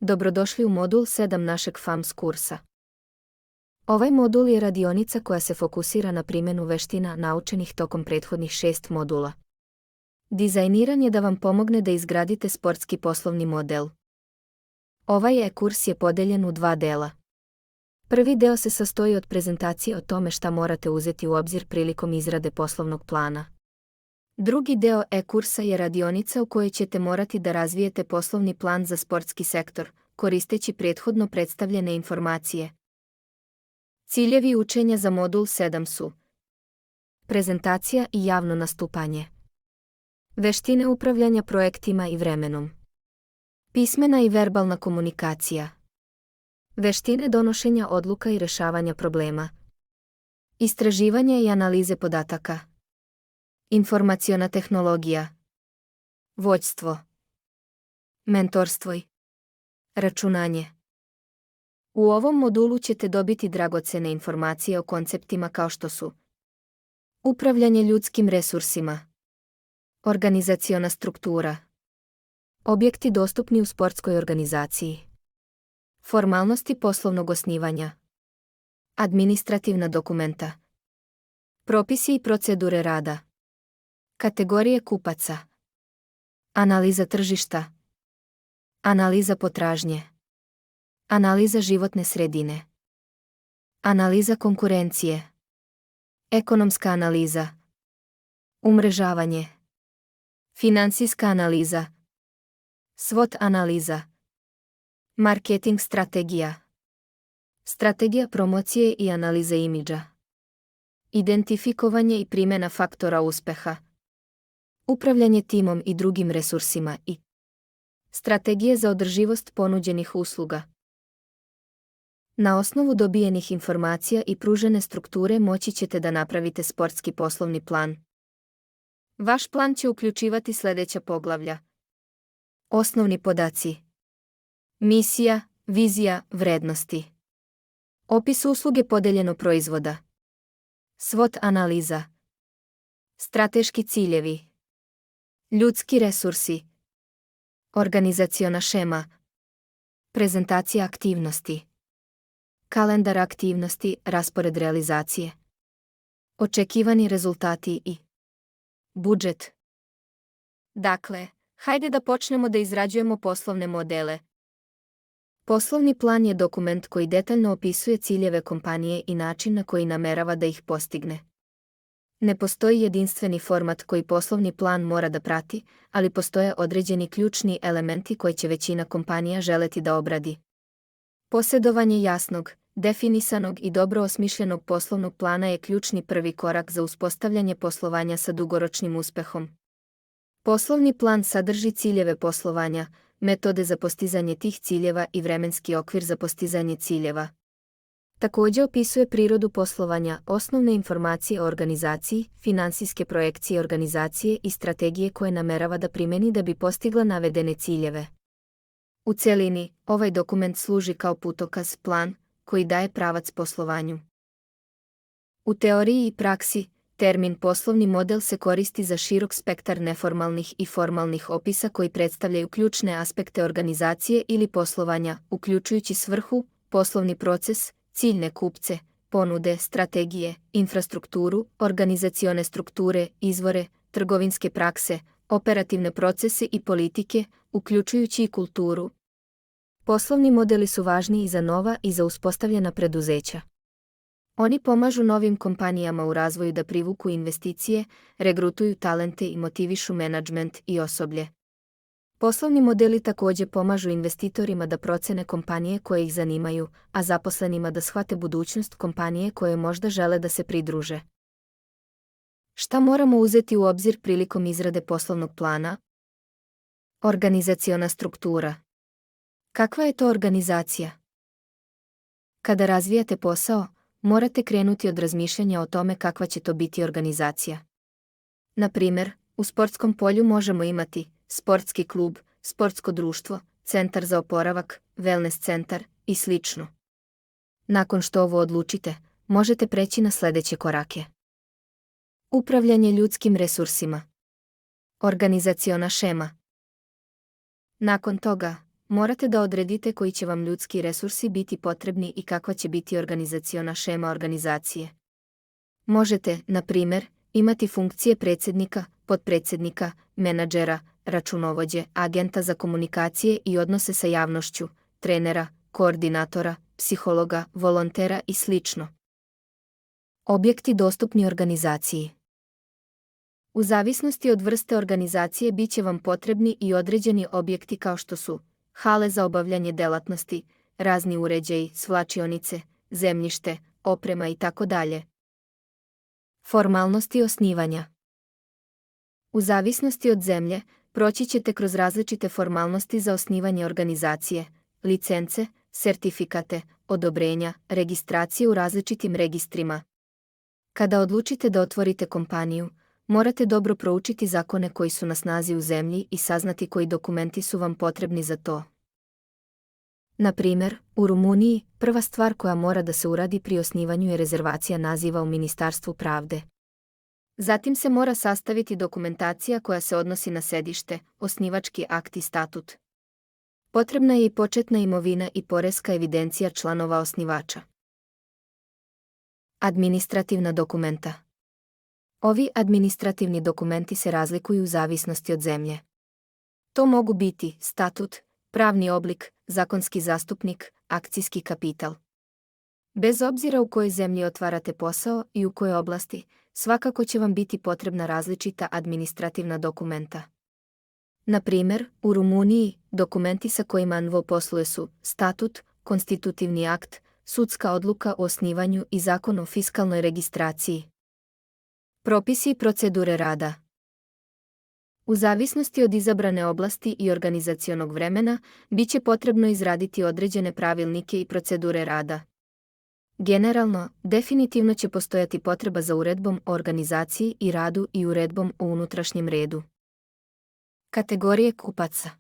Dobrodošli u modul 7 našeg FAMS kursa. Ovaj modul je radionica koja se fokusira na primjenu veština naučenih tokom prethodnih 6 modula. Dizajniran je da vam pomogne da izgradite sportski poslovni model. Ovaj e-kurs je podeljen u 2 dela. Prvi deo se sastoji od prezentacije o tome šta morate uzeti u obzir prilikom izrade poslovnog plana. Drugi deo e-kursa je radionica u kojoj ćete morati da razvijete poslovni plan za sportski sektor, koristeći prethodno predstavljene informacije. Ciljevi učenja za modul 7 su: prezentacija i javno nastupanje, veštine upravljanja projektima i vremenom, pismena i verbalna komunikacija, veštine donošenja odluka i rešavanja problema, istraživanje i analize podataka, informaciona tehnologija, vođstvo, mentorstvo i računanje. U ovom modulu ćete dobiti dragocene informacije o konceptima kao što su upravljanje ljudskim resursima, organizaciona struktura, objekti dostupni u sportskoj organizaciji, formalnosti poslovnog osnivanja, administrativna dokumenta, propisi i procedure rada, kategorije kupaca, analiza tržišta, analiza potražnje, analiza životne sredine, analiza konkurencije, ekonomska analiza, umrežavanje, finansijska analiza, SWOT analiza, marketing strategija, strategija promocije i analize imidža, identifikovanje i primjena faktora uspeha, upravljanje timom i drugim resursima i strategije za održivost ponuđenih usluga. Na osnovu dobijenih informacija i pružene strukture moći ćete da napravite sportski poslovni plan. Vaš plan će uključivati sljedeća poglavlja: osnovni podaci, misija, vizija, vrednosti, opis usluge podeljeno proizvoda, SWOT analiza, strateški ciljevi, ljudski resursi, organizaciona šema, prezentacija aktivnosti, kalendar aktivnosti, raspored realizacije, očekivani rezultati i budžet. Dakle, hajde da počnemo da izrađujemo poslovne modele. Poslovni plan je dokument koji detaljno opisuje ciljeve kompanije i način na koji namerava da ih postigne. Ne postoji jedinstveni format koji poslovni plan mora da prati, ali postoje određeni ključni elementi koje će većina kompanija želeti da obradi. Posjedovanje jasnog, definisanog i dobro osmišljenog poslovnog plana je ključni prvi korak za uspostavljanje poslovanja sa dugoročnim uspehom. Poslovni plan sadrži ciljeve poslovanja, metode za postizanje tih ciljeva i vremenski okvir za postizanje ciljeva. Također opisuje prirodu poslovanja, osnovne informacije o organizaciji, finansijske projekcije organizacije i strategije koje namerava da primjeni da bi postigla navedene ciljeve. U celini, ovaj dokument služi kao putokaz, plan, koji daje pravac poslovanju. U teoriji i praksi, termin poslovni model se koristi za širok spektar neformalnih i formalnih opisa koji predstavljaju ključne aspekte organizacije ili poslovanja, uključujući svrhu, poslovni proces, ciljne kupce, ponude, strategije, infrastrukturu, organizacione strukture, izvore, trgovinske prakse, operativne procese i politike, uključujući i kulturu. Poslovni modeli su važni i za nova i za uspostavljena preduzeća. Oni pomažu novim kompanijama u razvoju da privuku investicije, regrutuju talente i motivišu menadžment i osoblje. Poslovni modeli također pomažu investitorima da procene kompanije koje ih zanimaju, a zaposlenima da shvate budućnost kompanije koje možda žele da se pridruže. Šta moramo uzeti u obzir prilikom izrade poslovnog plana? Organizaciona struktura. Kakva je to organizacija? Kada razvijate posao, morate krenuti od razmišljanja o tome kakva će to biti organizacija. Na primjer, u sportskom polju možemo imati sportski klub, sportsko društvo, centar za oporavak, wellness centar i sl. Nakon što ovo odlučite, možete preći na sljedeće korake. Upravljanje ljudskim resursima. Organizaciona šema. Nakon toga, morate da odredite koji će vam ljudski resursi biti potrebni i kakva će biti organizaciona šema organizacije. Možete, na primjer, imati funkcije predsjednika, potpredsjednika, menadžera, računovođe, agenta za komunikacije i odnose sa javnošću, trenera, koordinatora, psihologa, volontera i sl. Objekti dostupni organizaciji. U zavisnosti od vrste organizacije bit će vam potrebni i određeni objekti kao što su hale za obavljanje delatnosti, razni uređaji, svlačionice, zemljište, oprema itd. Formalnosti osnivanja. U zavisnosti od zemlje, proći ćete kroz različite formalnosti za osnivanje organizacije, licence, sertifikate, odobrenja, registracije u različitim registrima. Kada odlučite da otvorite kompaniju, morate dobro proučiti zakone koji su na snazi u zemlji i saznati koji dokumenti su vam potrebni za to. Na primjer, u Rumuniji, prva stvar koja mora da se uradi pri osnivanju je rezervacija naziva u Ministarstvu pravde. Zatim se mora sastaviti dokumentacija koja se odnosi na sedište, osnivački akt i statut. Potrebna je i početna imovina i poreska evidencija članova osnivača. Administrativna dokumenta. Ovi administrativni dokumenti se razlikuju u zavisnosti od zemlje. To mogu biti statut, pravni oblik, zakonski zastupnik, akcijski kapital. Bez obzira u kojoj zemlji otvarate posao i u kojoj oblasti, svakako će vam biti potrebna različita administrativna dokumenta. Na primjer, u Rumuniji, dokumenti sa kojima NVO posluje su statut, konstitutivni akt, sudska odluka o osnivanju i zakon o fiskalnoj registraciji. Propisi i procedure rada. U zavisnosti od izabrane oblasti i organizacionog vremena, bit će potrebno izraditi određene pravilnike i procedure rada. Generalno, definitivno će postojati potreba za uredbom o organizaciji i radu i uredbom o unutrašnjem redu. Kategorije kupaca.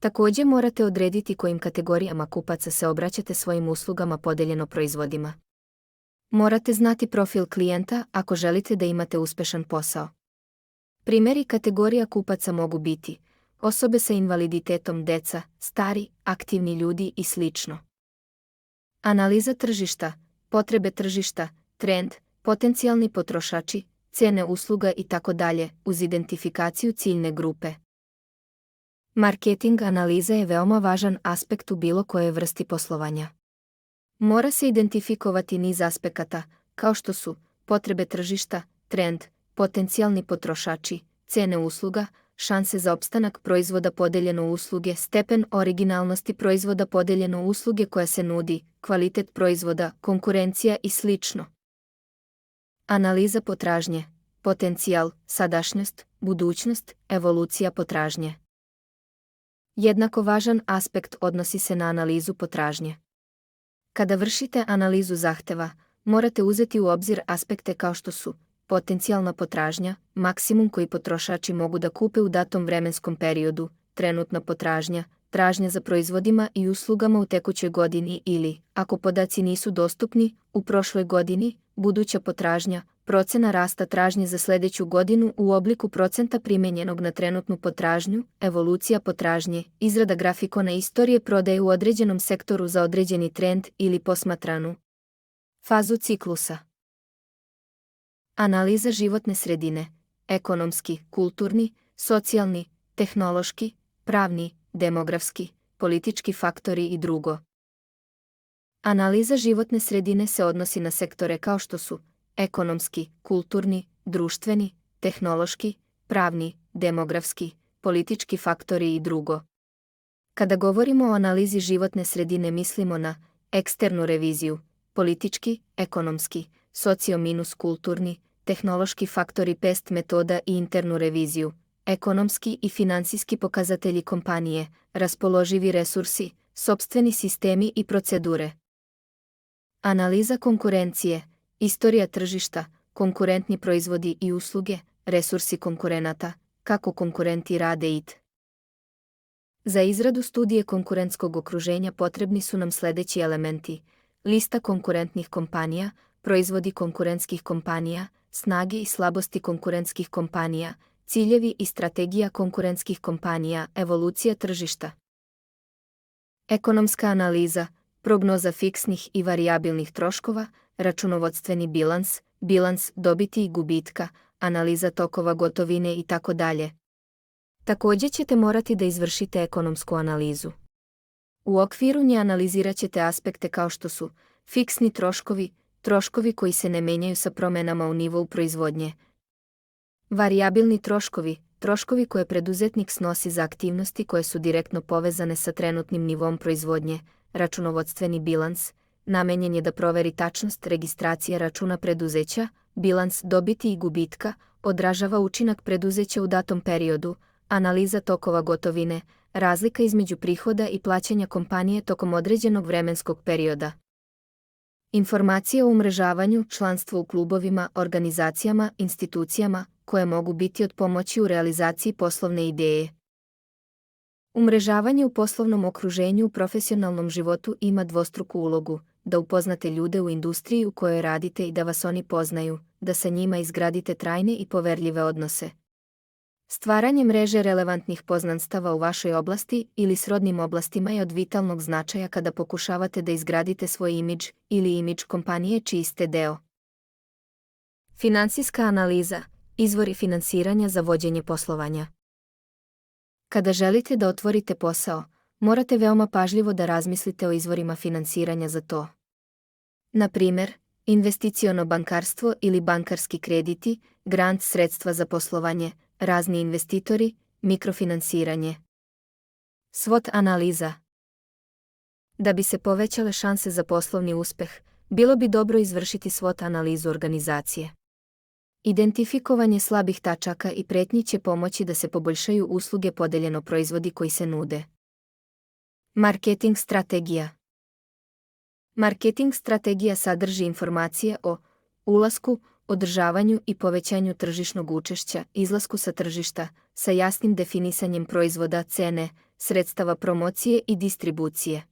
Također morate odrediti kojim kategorijama kupaca se obraćate svojim uslugama podeljeno proizvodima. Morate znati profil klijenta ako želite da imate uspešan posao. Primjeri kategorija kupaca mogu biti osobe sa invaliditetom, deca, stari, aktivni ljudi i sl. Analiza tržišta, potrebe tržišta, trend, potencijalni potrošači, cijene usluga itd. uz identifikaciju ciljne grupe. Marketing analiza je veoma važan aspekt u bilo kojoj vrsti poslovanja. Mora se identifikovati niz aspekata, kao što su potrebe tržišta, trend, potencijalni potrošači, cijene usluga, šanse za opstanak proizvoda podeljeno usluge, stepen originalnosti proizvoda podeljeno usluge koja se nudi, kvalitet proizvoda, konkurencija i sl. Analiza potražnje, potencijal, sadašnjost, budućnost, evolucija potražnje. Jednako važan aspekt odnosi se na analizu potražnje. Kada vršite analizu zahteva, morate uzeti u obzir aspekte kao što su potencijalna potražnja, maksimum koji potrošači mogu da kupe u datom vremenskom periodu, trenutna potražnja, tražnja za proizvodima i uslugama u tekućoj godini ili, ako podaci nisu dostupni, u prošloj godini, buduća potražnja, procena rasta tražnje za sljedeću godinu u obliku procenta primenjenog na trenutnu potražnju, evolucija potražnje, izrada grafikona istorije prodaje u određenom sektoru za određeni trend ili posmatranu fazu ciklusa. Analiza životne sredine, ekonomski, kulturni, socijalni, tehnološki, pravni, demografski, politički faktori i drugo. Analiza životne sredine se odnosi na sektore kao što su ekonomski, kulturni, društveni, tehnološki, pravni, demografski, politički faktori i drugo. Kada govorimo o analizi životne sredine mislimo na eksternu reviziju, politički, ekonomski, socio-kulturni, tehnološki faktori PEST metoda i internu reviziju, ekonomski i financijski pokazatelji kompanije, raspoloživi resursi, sopstveni sistemi i procedure. Analiza konkurencije, istorija tržišta, konkurentni proizvodi i usluge, resursi konkurenata, kako konkurenti rade itd. Za izradu studije konkurentskog okruženja potrebni su nam sljedeći elementi: lista konkurentnih kompanija, proizvodi konkurentskih kompanija, snage i slabosti konkurentskih kompanija, ciljevi i strategija konkurentskih kompanija, evolucija tržišta. Ekonomska analiza, prognoza fiksnih i varijabilnih troškova, računovodstveni bilans, bilans dobiti i gubitka, analiza tokova gotovine itd. Također ćete morati da izvršite ekonomsku analizu. U okviru nje analizirat ćete aspekte kao što su fiksni troškovi, troškovi koji se ne menjaju sa promjenama u nivou proizvodnje, varijabilni troškovi, troškovi koje preduzetnik snosi za aktivnosti koje su direktno povezane sa trenutnim nivom proizvodnje, računovodstveni bilans, namenjen je da proveri tačnost registracije računa preduzeća, bilans dobiti i gubitka, odražava učinak preduzeća u datom periodu, analiza tokova gotovine, razlika između prihoda i plaćanja kompanije tokom određenog vremenskog perioda. Informacije o umrežavanju, članstvo u klubovima, organizacijama, institucijama, koje mogu biti od pomoći u realizaciji poslovne ideje. Umrežavanje u poslovnom okruženju u profesionalnom životu ima dvostruku ulogu, da upoznate ljude u industriji u kojoj radite i da vas oni poznaju, da sa njima izgradite trajne i poverljive odnose. Stvaranje mreže relevantnih poznanstava u vašoj oblasti ili srodnim oblastima je od vitalnog značaja kada pokušavate da izgradite svoj imidž ili imidž kompanije čiji ste deo. Finansijska analiza, izvori finansiranja za vođenje poslovanja. Kada želite da otvorite posao, morate veoma pažljivo da razmislite o izvorima finansiranja za to. Na primjer, investiciono bankarstvo ili bankarski krediti, grant sredstva za poslovanje, razni investitori, mikrofinansiranje. SWOT analiza. Da bi se povećale šanse za poslovni uspeh, bilo bi dobro izvršiti SWOT analizu organizacije. Identifikovanje slabih tačaka i pretnji će pomoći da se poboljšaju usluge podeljeno proizvodi koji se nude. Marketing strategija. Marketing strategija sadrži informacije o ulasku, održavanju i povećanju tržišnog učešća, izlasku sa tržišta, sa jasnim definisanjem proizvoda, cene, sredstava promocije i distribucije.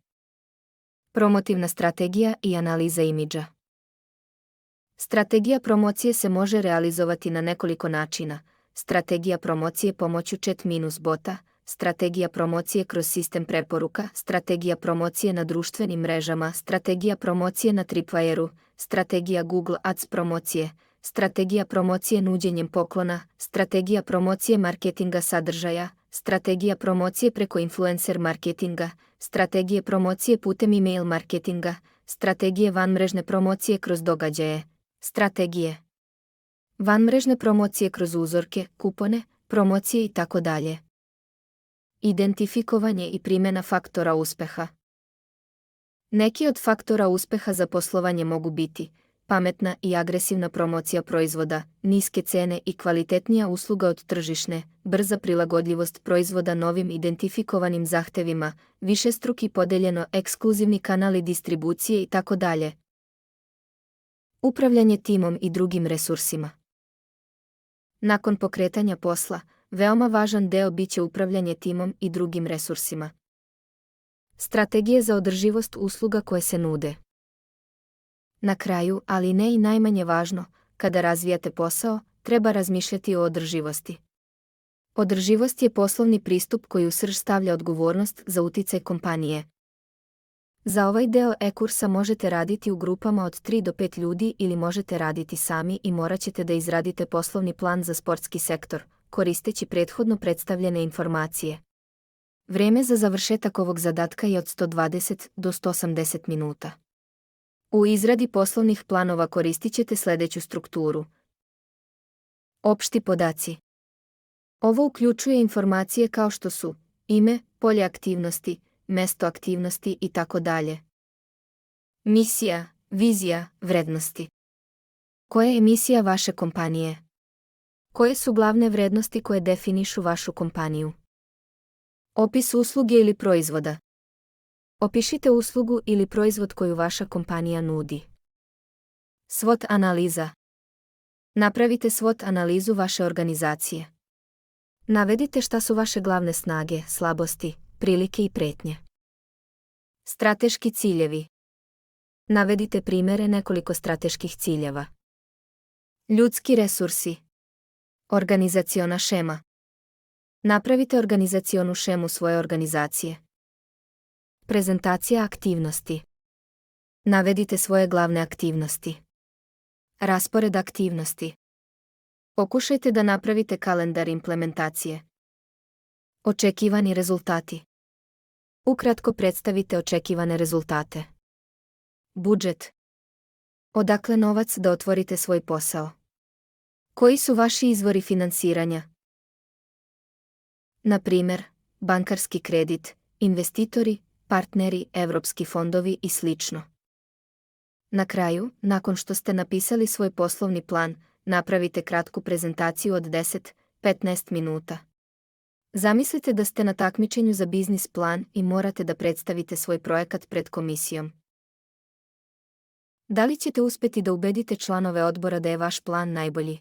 Promotivna strategija i analiza imidža. Strategija promocije se može realizovati na nekoliko načina. Strategija promocije pomoću chat-bota, strategija promocije kroz sistem preporuka, strategija promocije na društvenim mrežama, strategija promocije na Tripwireru, strategija Google Ads promocije, strategija promocije nuđenjem poklona, strategija promocije marketinga sadržaja, strategija promocije preko influencer marketinga, strategije promocije putem email marketinga, strategije vanmrežne promocije kroz događaje, strategije vanmrežne promocije kroz uzorke, kupone, promocije itd. Identifikovanje i primjena faktora uspeha. Neki od faktora uspeha za poslovanje mogu biti pametna i agresivna promocija proizvoda, niske cene i kvalitetnija usluga od tržišne, brza prilagodljivost proizvoda novim identifikovanim zahtevima, višestruki podeljeno ekskluzivni kanali distribucije itd. Upravljanje timom i drugim resursima. Nakon pokretanja posla, veoma važan deo biće upravljanje timom i drugim resursima. Strategije za održivost usluga koje se nude. Na kraju, ali ne i najmanje važno, kada razvijate posao, treba razmišljati o održivosti. Održivost je poslovni pristup koji u srž stavlja odgovornost za uticaj kompanije. Za ovaj deo e-kursa možete raditi u grupama od 3 do 5 ljudi ili možete raditi sami i morat ćete da izradite poslovni plan za sportski sektor, koristeći prethodno predstavljene informacije. Vreme za završetak ovog zadatka je od 120 do 180 minuta. U izradi poslovnih planova koristit ćete sljedeću strukturu. Opšti podaci. Ovo uključuje informacije kao što su ime, polje aktivnosti, mesto aktivnosti itd. Misija, vizija, vrednosti. Koja je misija vaše kompanije? Koje su glavne vrednosti koje definišu vašu kompaniju? Opis usluge ili proizvoda. Opišite uslugu ili proizvod koju vaša kompanija nudi. SWOT analiza. Napravite SWOT analizu vaše organizacije. Navedite šta su vaše glavne snage, slabosti, prilike i pretnje. Strateški ciljevi. Navedite primjere nekoliko strateških ciljeva. Ljudski resursi. Organizaciona šema. Napravite organizacionu šemu svoje organizacije. Prezentacija aktivnosti. Navedite svoje glavne aktivnosti. Raspored aktivnosti. Pokušajte da napravite kalendar implementacije. Očekivani rezultati. Ukratko predstavite očekivane rezultate. Budžet. Odakle novac da otvorite svoj posao? Koji su vaši izvori finansiranja? Na primjer, bankarski kredit, investitori, partneri, evropski fondovi i sl. Na kraju, nakon što ste napisali svoj poslovni plan, napravite kratku prezentaciju od 10-15 minuta. Zamislite da ste na takmičenju za biznis plan i morate da predstavite svoj projekat pred komisijom. Da li ćete uspjeti da ubedite članove odbora da je vaš plan najbolji?